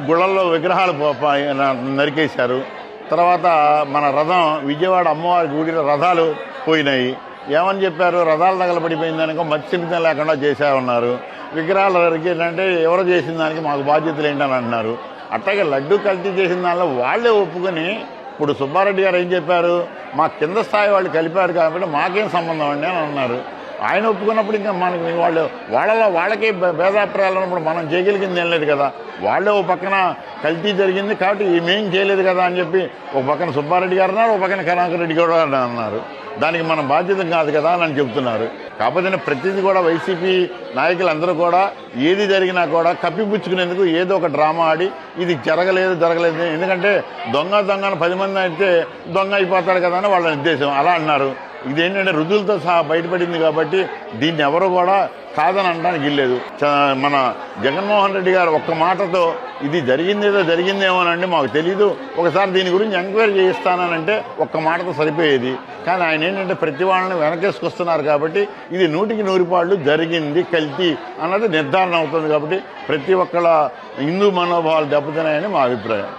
గుళ్ళల్లో విగ్రహాలు నరికేశారు. తర్వాత మన రథం విజయవాడ అమ్మవారి గుడిలో రథాలు పోయినాయి. ఏమని చెప్పారు? రథాలు తగలబడిపోయిందనుకో మత్స్యమితం లేకుండా చేశామన్నారు. విగ్రహాలు నరికేటంటే ఎవరు చేసిన దానికి మాకు బాధ్యతలు ఏంటని అంటున్నారు. అట్లాగే లడ్డు కల్తీ చేసిన దానిలో వాళ్ళే ఒప్పుకొని ఇప్పుడు సుబ్బారెడ్డి గారు ఏం చెప్పారు? మా కింద స్థాయి వాళ్ళు కలిపారు కాబట్టి మాకేం సంబంధం అండి అని అన్నారు. ఆయన ఒప్పుకున్నప్పుడు ఇంకా మనకి వాళ్ళకే భేదాభిప్రాయాలు ఉన్నప్పుడు మనం చేయగలిగింది ఏం లేదు కదా. వాళ్ళే ఒక పక్కన కల్తీ జరిగింది కాబట్టి మేం చేయలేదు కదా అని చెప్పి ఒక పక్కన సుబ్బారెడ్డి గారు అన్నారు, ఒక పక్కన కరుణాకర్ రెడ్డి కూడా అన్నారు. దానికి మన బాధ్యత కాదు కదా అని చెప్తున్నారు. కాకపోతే ప్రతిదీ కూడా వైసీపీ నాయకులందరూ కూడా ఏది జరిగినా కూడా కప్పిపుచ్చుకునేందుకు ఏదో ఒక డ్రామా ఆడి ఇది జరగలేదు. ఎందుకంటే దొంగను 10 మంది అయితే దొంగ అయిపోతాడు కదా అని వాళ్ళ ఉద్దేశం. అలా అన్నారు. ఇదేంటంటే రుజువులతో సహా బయటపడింది కాబట్టి దీన్ని ఎవరు కూడా కాదని అనడానికి ఇల్లేదు. మన జగన్మోహన్ రెడ్డి గారు ఒక్క మాటతో ఇది జరిగిందేమోనండి మాకు తెలీదు, ఒకసారి దీని గురించి ఎంక్వైరీ చేయిస్తానంటే ఒక్క మాటతో సరిపోయేది. కానీ ఆయన ఏంటంటే ప్రతి వాళ్ళని వెనకేసుకొస్తున్నారు కాబట్టి ఇది 100కి 100 పాళ్ళు జరిగింది కల్తీ అన్నది నిర్ధారణ అవుతుంది. కాబట్టి ప్రతి ఒక్కళ్ళ హిందూ మనోభావాలు దెబ్బతిన్నాయని మా అభిప్రాయం.